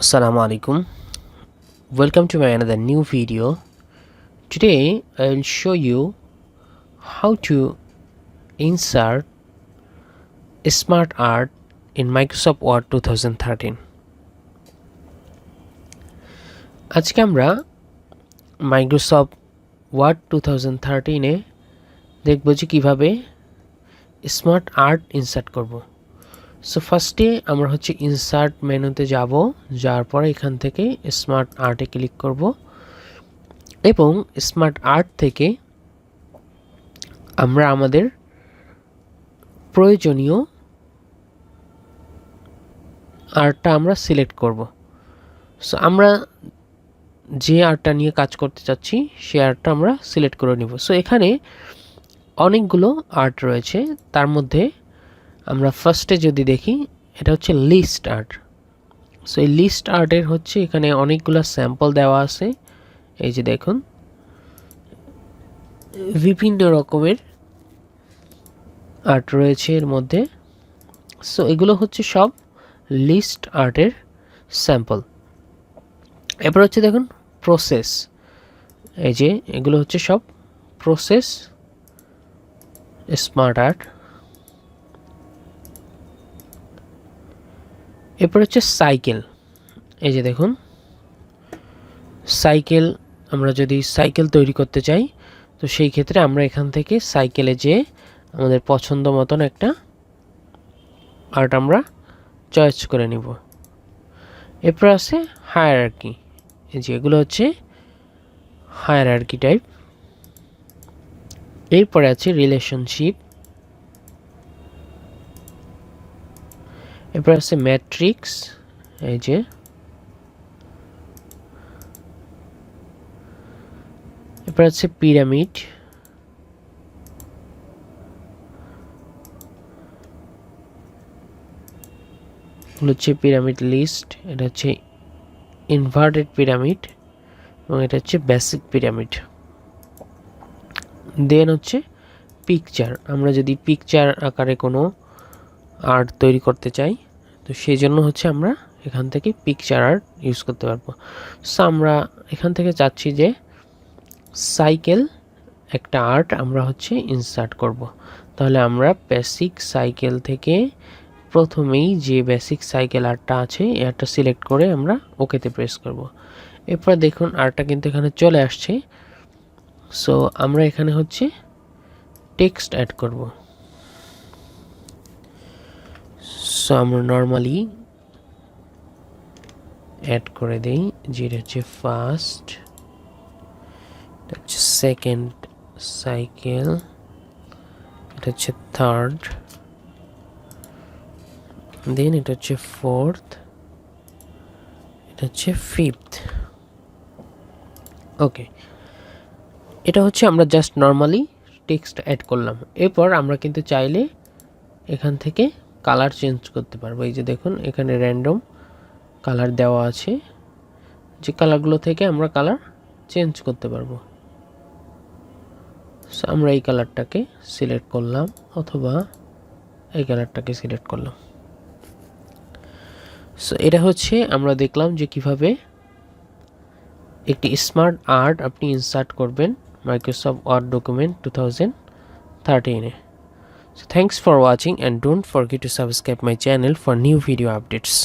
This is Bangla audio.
Assalamu alaikum. Welcome to my another new video. Today I will show you how to insert SmartArt in Microsoft Word 2013. আজকে আমরা Microsoft Word 2013 এ দেখব যে কিভাবে SmartArt ইনসার্ট করব। সো ফার্স্টে আমরা ইনসার্ট মেনুতে যাব, যাওয়ার পরে এখান থেকে স্মার্ট আর্টে ক্লিক করব এবং স্মার্ট আর্ট থেকে আমরা আমাদের প্রয়োজনীয় আর্টটা আমরা সিলেক্ট করব। সো আমরা যে আর্টটা নিয়ে কাজ করতে চাচ্ছি সেই আর্টটা আমরা সিলেক্ট করে নিব। সো এখানে অনেকগুলো আর্ট রয়েছে, তার মধ্যে আমরা ফার্স্টে যদি দেখি এটা লিস্ট আর্ট। সো এই লিস্ট আর্টের এখানে অনেকগুলো স্যাম্পল দেওয়া আছে। এই যে দেখুন বিভিন্ন রকমের আর্ট রয়েছে এর মধ্যে। সো এগুলো সব লিস্ট আর্টের স্যাম্পল। এরপর দেখুন প্রসেস। এই যে এগুলো সব প্রসেস স্মার্ট আর্ট। এরপর সাইকেল। এই যে দেখুন সাইকেল, আমরা যদি সাইকেল তৈরি করতে চাই তো সেই ক্ষেত্রে আমরা এখান থেকে সাইকেলে যে আমাদের পছন্দ মতন একটা আর্ট আমরা চয়েস করে নিব। এরপর আছে হায়ারার্কি। এই যে এগুলো হায়ারার্কি টাইপ। এরপরে আছে রিলেশনশিপ। এরপর আছে ম্যাট্রিক্স। এই যে এরপর আছে পিরামিড। Pyramid list. এটা ইনভার্টেড পিরামিড এবং এটা বেসিক পিরামিড। দেন পিকচার। আমরা যদি পিকচার আকারে কোনো আর্ট তৈরি করতে চাই তো সেই জন্য আমরা এখান থেকে পিকচার আর্ট ইউজ করতে পারবো। সো আমরা এখান থেকে চাচ্ছি যে সাইকেল একটা আর্ট আমরা ইনসার্ট করব। তাহলে আমরা বেসিক সাইকেল থেকে প্রথমেই যে বেসিক সাইকেল আর্টটা আছে এই আর্টটা সিলেক্ট করে আমরা ওকেতে প্রেস করব। এরপর দেখুন আর্টটা কিন্তু এখানে চলে আসছে। সো আমরা এখানে টেক্সট অ্যাড করব। সো আমরা নর্মালি অ্যাড করে দেই যে এটা ফার্স্ট, এটা সেকেন্ড সাইকেল, এটা থার্ড, দেন এটা ফোর্থ, এটা ফিফথ। ওকে, এটা আমরা জাস্ট নর্মালি টেক্সট অ্যাড করলাম। এরপর আমরা কিন্তু চাইলে এখান থেকে কালার চেঞ্জ করতে পারবো। এই যে দেখুন এখানে র্যান্ডম কালার দেওয়া আছে, যে কালারগুলো থেকে আমরা কালার চেঞ্জ করতে পারবো। সো আমরা এই কালারটাকে সিলেক্ট করলাম অথবা এই কালারটাকে সিলেক্ট করলাম। সো এটা আমরা দেখলাম যে কিভাবে একটি স্মার্ট আর্ট আপনি ইনসার্ট করবেন মাইক্রোসফট ওয়ার্ড ডকুমেন্ট 2013 এ। So thanks for watching and don't forget to subscribe my channel for new video updates.